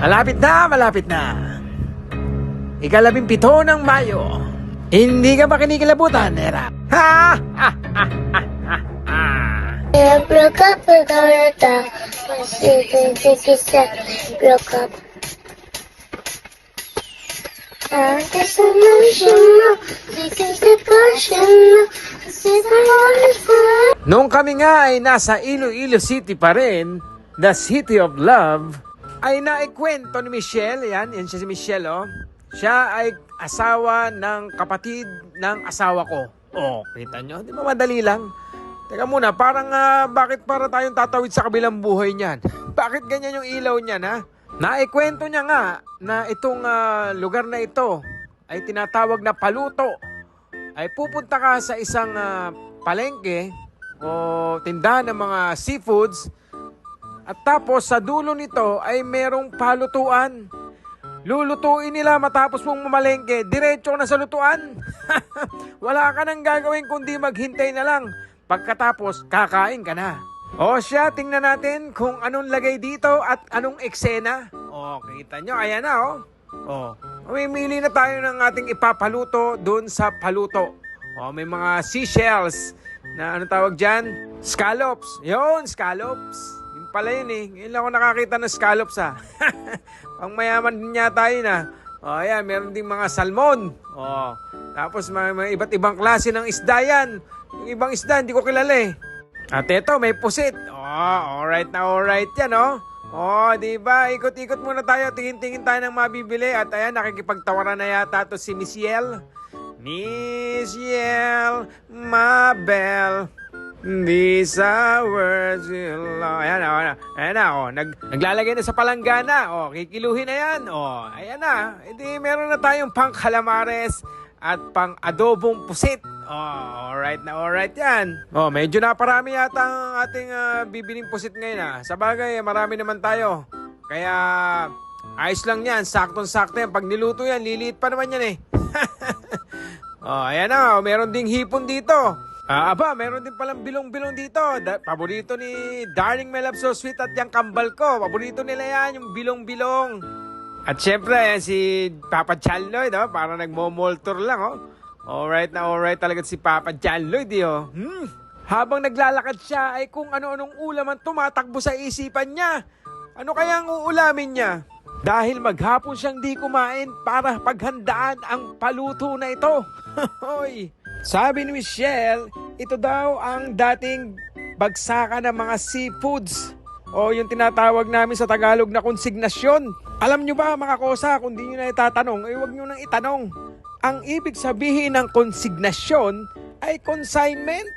Malapit na, malapit na. Ika-17 ng Mayo. Hindi ka ba kinikilabutan, Nera? Ha? I broke up with Dorota. Broke up. There's an emotional, this is emotional, this is my wonderful. Nung kami nga ay nasa Iloilo City pa rin, the City of Love, ay naikwento ni Michelle, yan siya si Michelle, oh. Siya ay asawa ng kapatid ng asawa ko. Oh, kita nyo? Di ba madali lang? Teka muna, parang bakit para tayong tatawid sa kabilang buhay niyan? Bakit ganyan yung ilaw niyan, ha? Naikwento niya nga na itong lugar na ito ay tinatawag na Paluto. Ay pupunta ka sa isang palengke o tindahan ng mga seafoods at tapos sa dulo nito ay merong palutuan. Lulutuin nila matapos mong mamalengke, diretso na sa lutuan. Wala ka nang gagawin kundi maghintay na lang. Pagkatapos, kakain ka na. O siya, tingnan natin kung anong lagay dito at anong eksena. O, kita nyo, ayan na, o. O, mamimili na tayo ng ating ipapaluto dun sa paluto. O, may mga seashells na anong tawag dyan? Scallops. Yun, scallops. Yung pala yun eh. Ngayon lang ako nakakita ng scallops ha. Pang mayaman din yata yun ha. O, ayan, meron ding mga salmon. O, tapos may iba't ibang klase ng isda yan. Yung ibang isda, hindi ko kilala eh. At eto, may pusit. Oh, alright na alright yan, oh. Oh, di ba? Ikot-ikot muna tayo. Tingin-tingin tayo ng mabibili. At ayan, nakikipagtawaran na yata to si Miss Yel. Miss Yel, Mabel. These are words you'll love. Ayan, oh. Ayan na, oh. Naglalagay na sa palanggana. Oh, kikiluhin na yan. Oh, ayan na. Hindi, meron na tayong pang calamares at pang adobong pusit. Oh, alright na alright yan. Oh, medyo naparami yata ang ating bibiling pusit ngayon Sa bagay, marami naman tayo. Kaya, ayos lang yan. Saktong-sakto yan. Pag niluto yan, liliit pa naman yan eh. Oh, ayan na. Meron ding hipon dito. Meron din palang bilong-bilong dito. Paborito ni Darling My Love So Sweet at yung kambal ko. Paborito nila yan, yung bilong-bilong. At syempre, ayan, si Papa John Lloyd, parang nagmo-moltor lang, Alright na alright talaga si Papa John Lloyd, Habang naglalakad siya, ay kung ano-anong ulam ang tumatakbo sa isipan niya. Ano kaya ang uulamin niya? Dahil maghapon siyang di kumain para paghandaan ang paluto na ito. Hoy! Sabi ni Michelle, ito daw ang dating bagsakan ng mga seafoods. O yung tinatawag namin sa Tagalog na konsignasyon. Alam nyo ba mga kosa, kung di nyo na itatanong, huwag nyo nang itanong. Ang ibig sabihin ng konsignasyon ay consignment.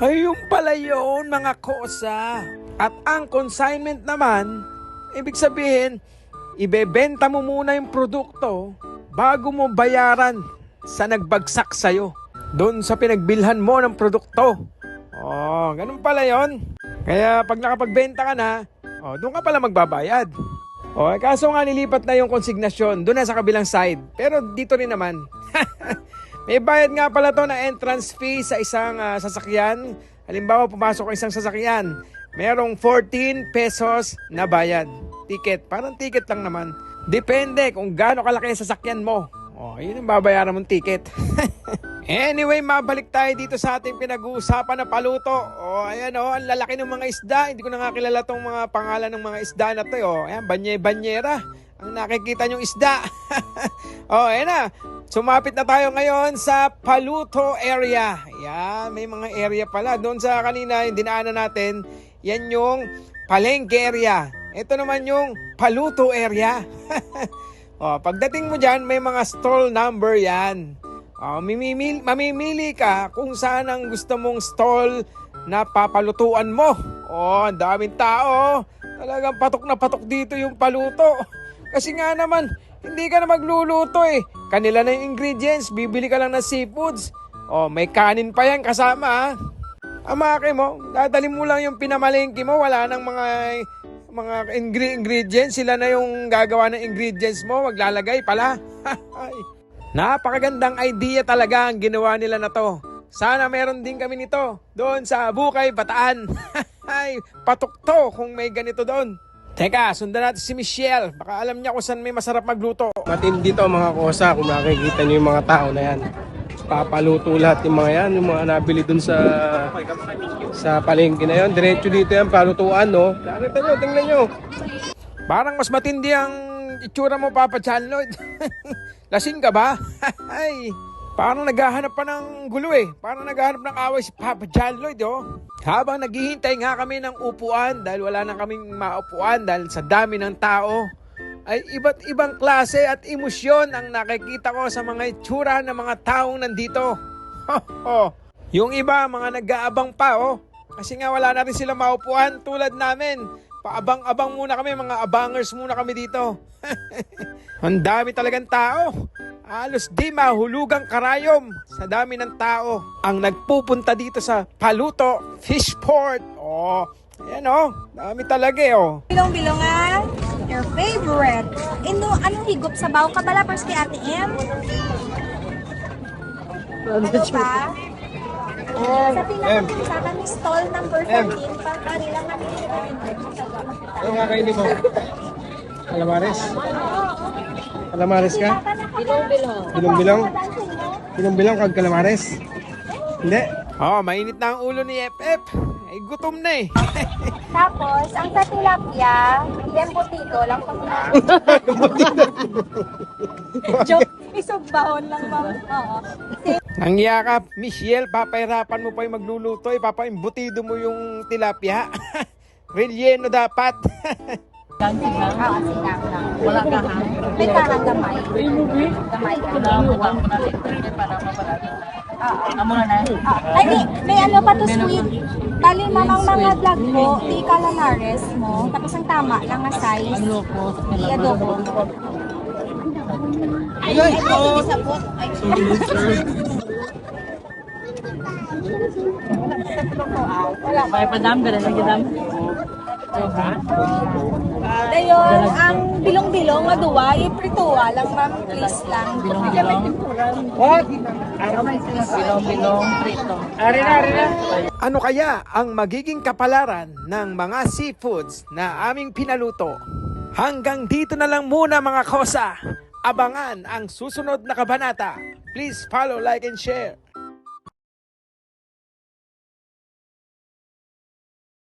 Ay yung pala yun mga kosa. At ang consignment naman, ibig sabihin, ibebenta mo muna yung produkto bago mo bayaran sa nagbagsak sa'yo. Doon sa pinagbilhan mo ng produkto. Oh, ganun pala yon. Kaya pag nakapagbenta ka na, doon ka pala magbabayad. Kaso nga nilipat na yung konsignasyon doon na sa kabilang side. Pero dito rin naman. May bayad nga pala to na entrance fee sa isang sasakyan. Halimbawa, pumasok ang isang sasakyan. Merong 14 pesos na bayad. Ticket. Parang ticket lang naman. Depende kung gaano kalaki ang sasakyan mo. Yun ang babayaran mong ticket. Anyway, mabalik tayo dito sa ating pinag-uusapan na paluto. Ayan ang lalaki ng mga isda. Hindi ko na nga kilala tong mga pangalan ng mga isda na to. Ayan, banyera. Ang nakikita nyong isda. Ayan na. Sumapit na tayo ngayon sa paluto area. Ayan, may mga area pala. Doon sa kanina, yung dinaanan natin, yan yung palengke area. Ito naman yung paluto area. Pagdating mo dyan, may mga stall number yan. Mamimili ka kung saan ang gusto mong stall na papalutuan mo. Ang daming tao. Talagang patok na patok dito yung paluto. Kasi nga naman, hindi ka na magluluto eh. Kanila na yung ingredients, bibili ka lang ng seafoods. May kanin pa yan kasama Amake mo, dadali mo lang yung pinamalengke mo, wala nang mga ingredients, sila na yung gagawa ng ingredients mo, maglalagay pala. Napakagandang idea talaga ang ginawa nila na to. Sana meron din kami nito doon sa Bukay, Bataan. Ay, patok to kung may ganito doon. Teka, sundan natin si Michelle. Baka alam niya kung saan may masarap magluto. Matindi to mga kosa, kung nakikita niyo yung mga tao na yan. Papaluto lahat yung mga yan, yung mga nabili dun sa palengke na yan. Diretso dito yan, palutuan, no? Nakita nyo, tingnan nyo. Parang mas matindi ang itsura mo, Papa John Lloyd. Lasing ka ba? Ay, parang naghahanap pa ng gulo eh. Parang naghahanap ng away si Papa John Lloyd, oh. Habang naghihintay nga kami ng upuan dahil wala na kaming maupuan dahil sa dami ng tao, ay iba't ibang klase at emosyon ang nakikita ko sa mga itsura ng mga taong nandito. Yung iba, mga nag-aabang pa, oh. Kasi nga wala na rin sila maupuan tulad namin. Paabang-abang muna kami, mga abangers muna kami dito. Ang dami talagang tao. Halos di mahulugang karayom sa dami ng tao ang nagpupunta dito sa Paluto Fishport. Oh, ayan oh, dami talaga eh oh. Bilong-bilongan, your favorite. Anong higop sa baw ka bala pers kay Ate M? Ano ba? Sa pinaka-pinsakan ni stall number 14, pang-ari lang kami Ano nga kainin mo? Calamares? Calamares ka? Bilong-bilong? Bilong-bilong kag calamares? Hindi? Oh, mainit na ang ulo ni FF. Ay gutom na eh. Tapos, ang sa tilapia, yan butito lang pag Joke, isugbahon lang ba? Oo. Ang yakap, Michelle, papahirapan mo pa yung magluluto. Ipapaimbutido mo yung tilapia. Relleno dapat. Sigang lang. Wala ka ha? May karang gamay. Gamay ka. Ay, may ano pa to sweet. Bali, mamang mga vlog mo, di calamares mo, tapos ang tama lang nga size. I-adobo. Ay, sabot. Wala. May padam ka rin, nagidam. Dayon, ang bilong-bilong nga duwa, iprituwa lang ma'am, please lang. Bilong-bilong prito. Ano kaya ang magiging kapalaran ng mga seafoods na aming pinaluto? Hanggang dito na lang muna mga kosa. Abangan ang susunod na kabanata. Please follow, like, and share.